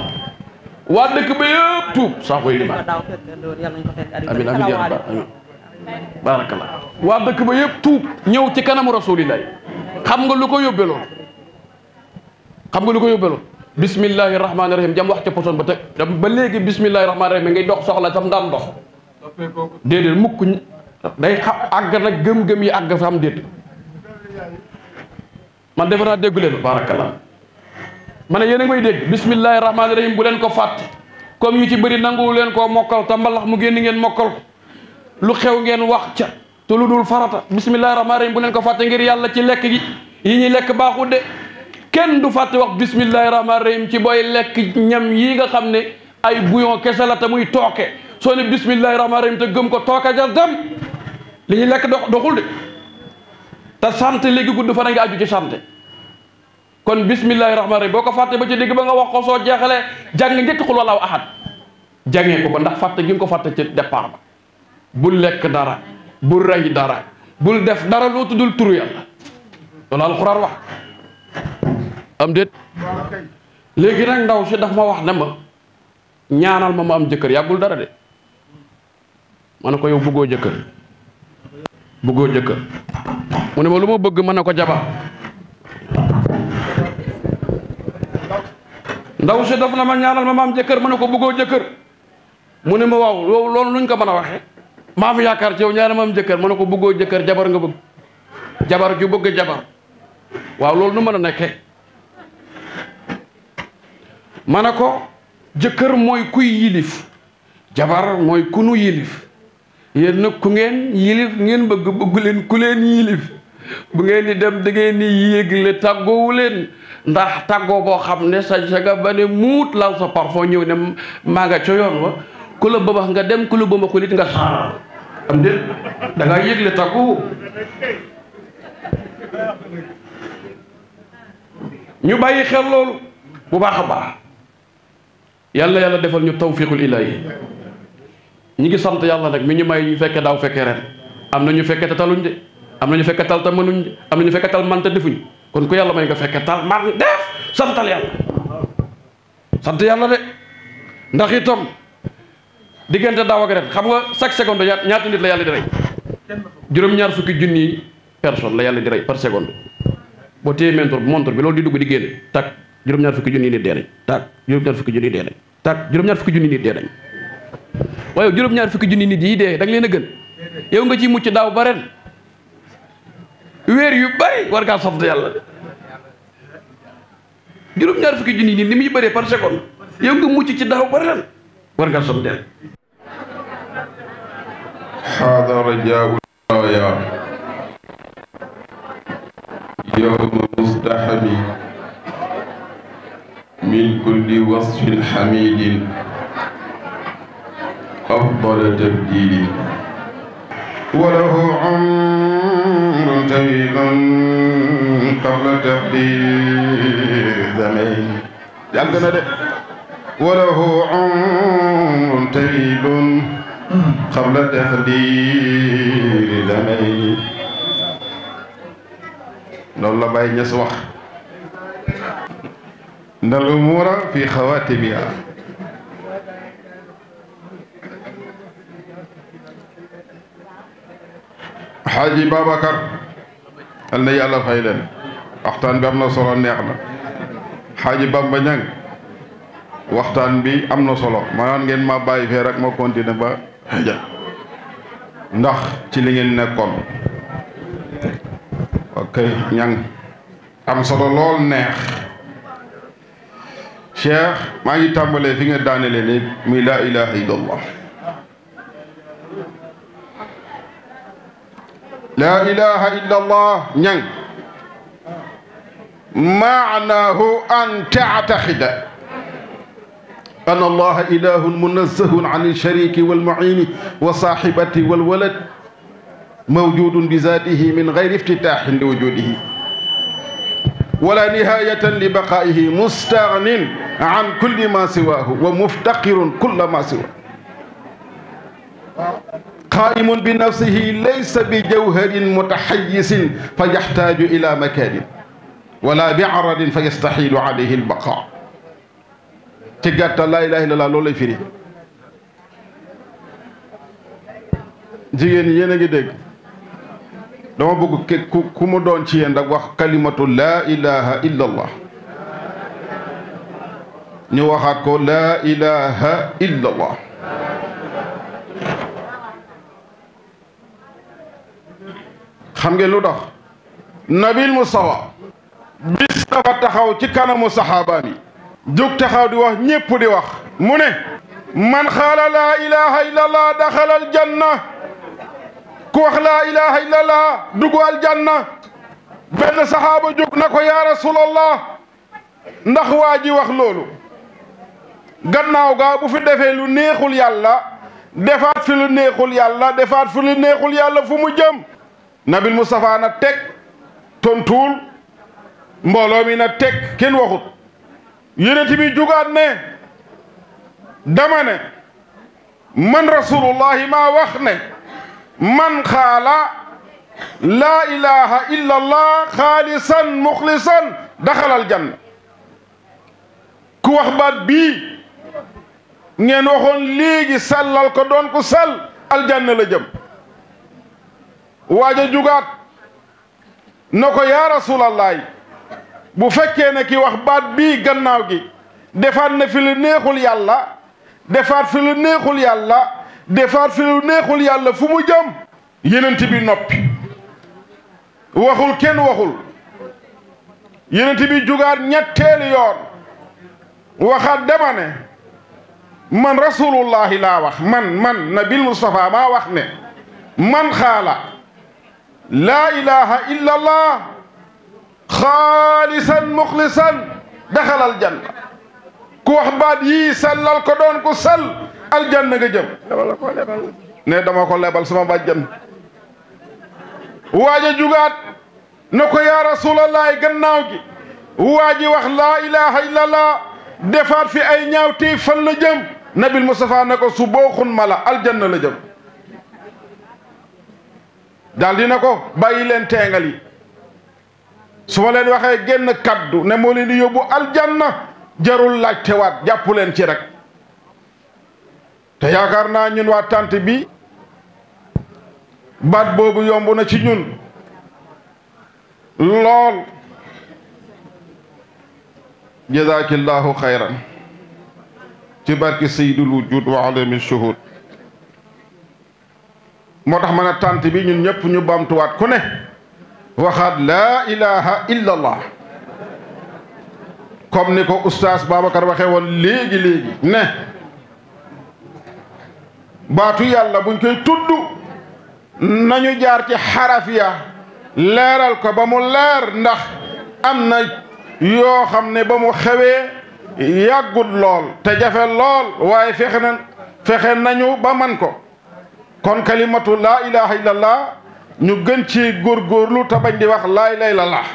waa dëkk ba yëpp tuub saa koy limaat amin amin ya rabbal amin barakallah waa dëkk ba yëpp tuub ñëw ci kanamu rasulillahi xam nga lu ko yóbbeloon bismillahi rahmaani rahim jam wax ca poson ba te ba léegi bismillahi rahmaani rahim ngay dox soxla tam daan dox déedéet mukk day xam àgg nag gëm-gëm yi àgg fa am déet man defe naa déggu leen barakallah ma ne yéen a may dégg bismillahi rahmaani rahim bu leen ko fàtte comme yu ci bëri nanguwu leen koo mokkal te mbalax mu génn ngeen mokkal ko lu xew ngeen wax ca te lu dul farata bismillahi rahmaani rahim bu leen ko fàtte ngir yàlla ci lekk gi yi ñuy lekk baaxul de kenn du fàtte wax bismillahi rahmaani rahim ci booy lekk ñam yi nga xam ne ay bouillon kese la te muy tooke soo ne bismillahi rahmaani rahim te gëm ko tooke jar dem li ñuy lekk doxul de te santé léegi gudd fan a nga aju ci santé kon bismillahi rahmaani rahim boo ko fàtte ba ci digg ba nga wax ko soo jeexalee jàng njëkk xul walaahu ahad jàngee ko ndax fàtte gi nga ko fàtte ci départ ba bul lekk dara bul rey dara bul def dara loo tuddul turu yàlla loolu alxuraan wax am déet léegi nag ndaw si daf ma wax ne ma ñaanal ma am jëkkër yàggul dara de ma ne ko yow bëggoo jëkkër mu ne ma lu ma bëgg mën na ko jabar ndaw si daf na ma ñaanal ma am jëkkër ma ne ko bëggoo jëkkër mu ne ma waaw loolu nuñ ko mën a waxe maa am yaakaar ci yow ñaanal ma am jëkkër ma ne ko bëggoo jëkkër jabar nga bëgg jabar ju bëgg jabar waaw loolu nu mën a nekke ma ne ko jëkkër mooy kuy yilif jabar mooy ku nu yilif yéen nag ku ngeen yilif ngeen bëgg leen ku leen yilif bu ngeen di dem da ngeen di yéegle tàggoowu leen ndax tàggoo boo xam ne sa nga ba ne muut laal sa parfum ñëw ne maa nga ca yoon wa ku la bëbax nga dem ku la bëma xulit nga saar am déet da ngaa yéegle tàggoo ñu bàyyi xel loolu bu baax a baax yàlla defal ñu tawfiqul ilaahi ñi ngi sant yàlla nag mi ñu may ñu fekke daaw fekkee ren am na ñu fekke te taluñ de am na ñu fekke tal te mënuñ de am na ñu fekke tal man te defuñ kon ku yàlla may nga fekke tal man def santal yàlla sant yàlla de ndax itam diggante daaw ak ren xam nga chaque seconde ñaata nit la yàlla di rey juróom-ñaar fukki junni personne la yàlla di rey par seconde boo téye montre bi loolu di dugg di génne tak juróom-ñaar fukki junni nit dee nañ tak juróom-ñaar fukki junni dee nañ tak juróom-ñaar fukki junni nit dee nañ waaye juróom-ñaar fukki junni nit yi dee da nga leen a gën yow nga ciy mucc daaw ba ren weer yu bari war ngaa sant yàlla juróom-ñaar fukki junni nit ni muy bëree par seconde yow nga mucc ci daaw ba ren war ngaa sant yàlla hada rajaa'u ya yawma mustahami min kulli wasfin hamidin أفضل تبديل وله عمر طويل قبل تقدير زمان وله عمر طويل قبل تقدير زمان loolu la Baye Niass wax na al-umuura fi xawaatimihaa Xaaji Babacar al na yàlla fay leen waxtaan bi am na solo neex na Xaaji Bamba Ñang waxtaan bi am na solo maanaam ngeen ma bàyyi fee rek ma continuer ba xëja ndax ci li ngeen nekkoon ok Ñang am solo lool neex Cheikh maa ngi tàmbalee fi nga daanele léegi muy laa ilaha illallah laa ilaha illallah Ñang maanaahu an taataxida أن الله إله منزه عن الشريك والمعين وصاحبة والولد موجود بذاته من غير افتتاح لوجوده ولا نهاية لبقائه مستغن عن كل ما سواه ومفتقر كل ما سواه قائم بنفسه ليس بجوهر متحيز فيحتاج إلى مكان ولا بعرض فيستحيل عليه البقاء ci gàttal laa ilaaha illallaah loolu lay firi jigéen ñi yéen a ngi dégg dama bëgg ku mu doon ci yéen rek wax kalimatu laa ilaha illallah ñu waxaat ko laa ilaha illallah xam ngeen lu tax nabil Mustafa bis dafa taxaw ci kanamu saxaabaam yi jóg taxaw di wax ñépp di wax mu ne man xaala laa ilaha illallah daxala aljanna ku wax laa ilaha illallah dugg aljanna benn saxaaba jóg na ko yaa rasulallah ndax waa ji wax loolu gannaaw ga bu fi defee lu neexul yàlla defaat fi lu neexul yàlla defaat fi lu neexul yàlla fu mu jëm nabil Mustafa na teg tontuul mbooloo mi na teg kenn waxut yonent bi jugaat ne dama ne man rasulullahi maa wax ne man xaala laa ilaha illa allah xaalisan muxlisan daxalal janna ku wax baat bii ngeen waxoon léegi sallal ko doon ko sal aljanna la jëm waaja jugaat na ko yaa rasulallahi bu fekkee ne ki wax baat bii gannaaw gi defaat na fi lu neexul yàlla defaat fi lu neexul yàlla defaat fi lu neexul yàlla fu mu jëm yenent bi noppi waxul kenn waxul yenent bi jugaat ñetteelu yoon waxaat dema ne man rasulullahi laa wax man nabil Mustafa maa wax ne man xaala laa ilaha illa allah xaalisan muxlisan daxalal janna ku wax baat yii sellal ko doon ko sell aljanna nga jëm ne dama ko lebal sama bàjjan waaja jugaat na ko yaa rasulallah gannaaw gi waaji wax laa ilaha illallah defaat fi ay ñaawteef fan la jëm nabil Mustafa ne ko su booxun mala aljanna la jëm daal dina ko bàyyi leen teengal yi su ma leen waxee génn kaddu ne moo leen di yóbbu aljanna jarul laajtewaat jàpp leen ci rek te yaakaar naa ñun waa tant bi baat boobu yomb na ci ñun lool jazakillahu xayran ci barki sayyidul wujud wa alami shuhud moo tax mën a tant bi ñun ñëpp ñu bamtuwaat ku ne waxaat laa ilaha illa allah comme ni ko oustaz Babacar waxee woon léegi ne baatu yàlla buñ koy tudd nañu jaar ci xaraf ya leeral ko ba mu leer ndax am na yoo xam ne ba mu xewee yàggut lool te jafe lool waaye fexe nañu ba man ko kon kalimatu laa ilaha illallah ñu gën ci góorgóorlu te bañ di wax laa ilaaha illallaah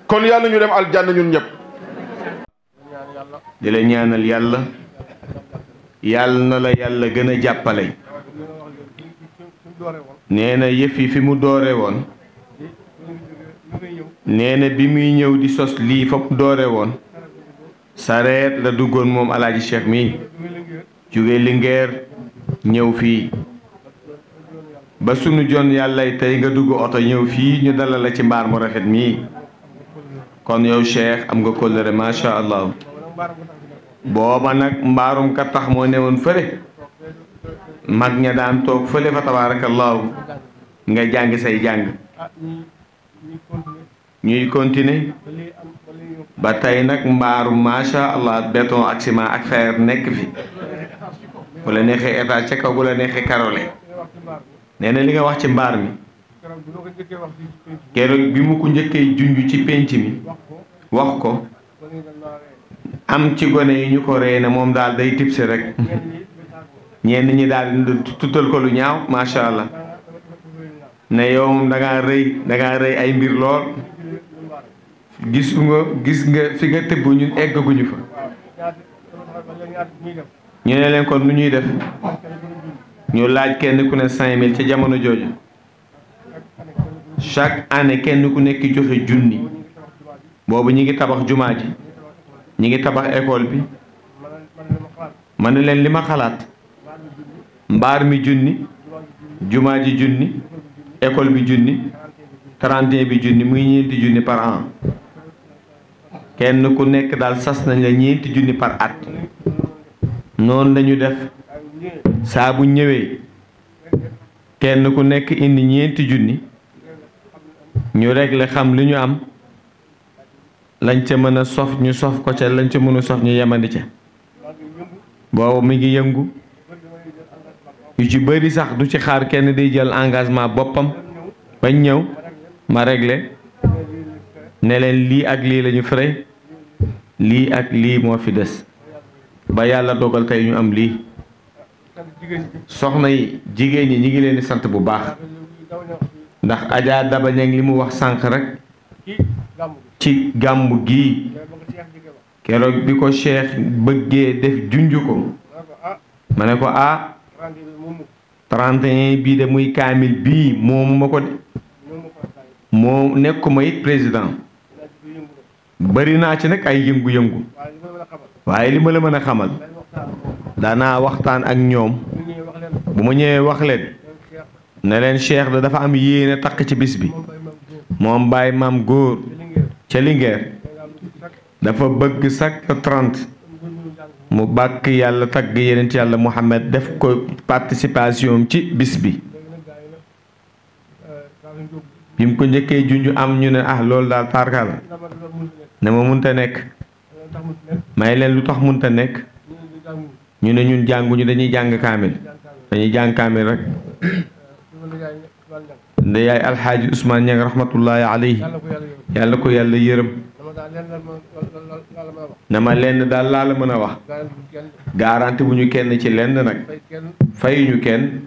kon yàlla ñu dem aljanna ñun ñëpp di la ñaanal yàlla yàlla na la yàlla gën a jàppale nee na yëf yi fi mu doore woon nee na bi muy ñëw di sos lii fa mu doore woon sareet la duggoon moom alaaji Cheikh mi jóge Linguère ñëw fii ba sunu jon yàllay tey nga dugg oto ñëw fii ñu dalal la ci mbaar mu rafet mii kon yow Cheikh am nga kóllëre macha allah booba nag mbaarum ka tax moo newoon fële mag ña daan toog fële fa tabaarakallaahu nga jàng say jàng ñuy continuer ba tey nag mbaaru macha allah béton ak ciment ak fer nekk fi bu la neexee étage ca kaw bu la neexee karole nee na li nga wax ci mbaar mi keroog bi mu ko njëkkee junj ci pénc mi wax ko am ci gone yi ñu ko ree ne moom daal day tipsi rek ñenn ñi daal di tutal ko lu ñaaw macha allah ne yow moom da ngaa rëy ay mbir lool gis nga fi nga tëbb ñun eggaguñu fa ñu ne leen kon nu ñuy def ñu laaj kenn ku ne 5000 ca jamono jooju chaque année kenn ku nekk joxe junni boobu ñi ngi tabax jumaa ji ñi ngi tabax école bi ma ne leen li ma xalaat mbaar mi junni jumaa ji junni école bi junni 31 bi junni muy ñeenti junni par an kenn ku nekk daal sas nañ la ñeenti junni par at noonu lañu def saa bu ñëwee kenn ku nekk indi ñeenti junni ñu réglé xam li ñu am lañ ca mën a sof ñu sof ko ca lañ ca mënu sof ñu yemandi ca boobu mi ngi yëngu yu ci bëri sax du ci xaar kenn day jël engagement boppam bañ ñëw ma réglé ne leen lii ak lii lañu frais lii ak lii moo fi des ba yàlla dogal tey ñu am lii soxna yi jigéen ñi ñi ngi leen di sant bu baax ndax Adja Daba Ñang li mu wax sànq rek ci gàmmu gii keroog bi ko Cheikh bëggee def junj ko ma ne ko 31 bii de muy kaamil bii moomu ma ko de moo nekkuma it président bari naa ci nag ay yëngu-yëngu waaye li ma la mën a xamal danaa waxtaan ak ñoom bu ma ñëwee wax leen ne leen Cheikh da dafa am yéene takk ci bis bi moom Baye Maam Góor ca Linguère dafa bëgg chaque 30 mu bàkk yàlla tagg yeneen ci yàlla Muhammad def ko participation ci bis bi bi mu ko njëkkee junj am ñu ne loolu daal tarka la ne ma munta nekk may leen lu tax munta nekk ñu ne ñun jànguñu dañuy jàng kaamil rek nda yaay alxaaji Ousmane Ñang rahmatullahi alayhi yàlla ko yàlla yërëm na ma lenn daal laa la mën a wax garanti bu ñu kenn ci lenn nag fayuñu kenn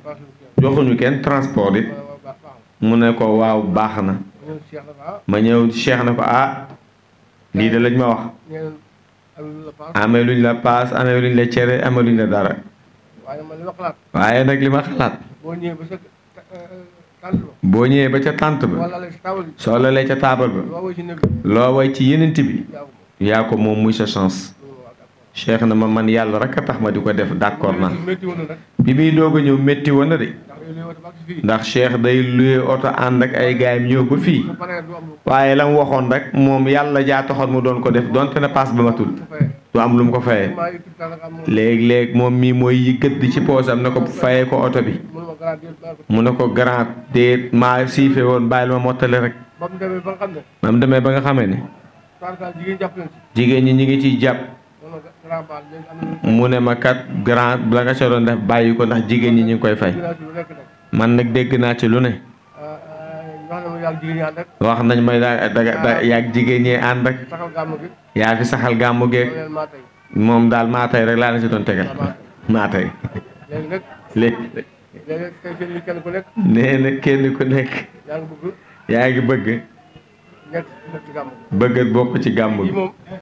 joxuñu kenn transport it mu ne ko waaw baax na ma ñëw Cheikh na ko lii de lañ ma wax amee luñ la paas amee luñ la cere amee luñ la dara waaye nag li ma xalaat boo ñëwee ba ca tànt ba soo lalee ca taabal ba loo way ci yenent bi yaa ko moom muy sa chance Cheikh na ma man yàlla rek a tax ma di ko def d'accord naa bi muy doog a ñëw métti woon na de ndax Cheikh day luye oto ànd ak ay gaayam ñëw ba fii waaye la mu waxoon rek moom yàlla jaa taxoon mu doon ko def donte ne paas ba matul du am lu mu ko fayee léeg-léeg moom mii mooy yi gëdd ci poosam ne ko fayee ko oto bi mu ne ko grand déet maa siife woon bàyyil ma mottale rek ba mu demee ba nga xamee ne jigéen ñi ñi ngi ciy jàpp mu ne ma kat grand la nga ca doon def bàyyi ko ndax jigéen ñi ñu ngi koy fay man nag dégg naa ci lu ne wax nañ ma yaag jigéen ñi ànd ak yaa fi saxal gàmmu geeg moom daal maa tey rek laa la ci doon tegal maa tey léegi nee na kenn ku nekk yaa ngi bëgg bokk ci gàmmu gi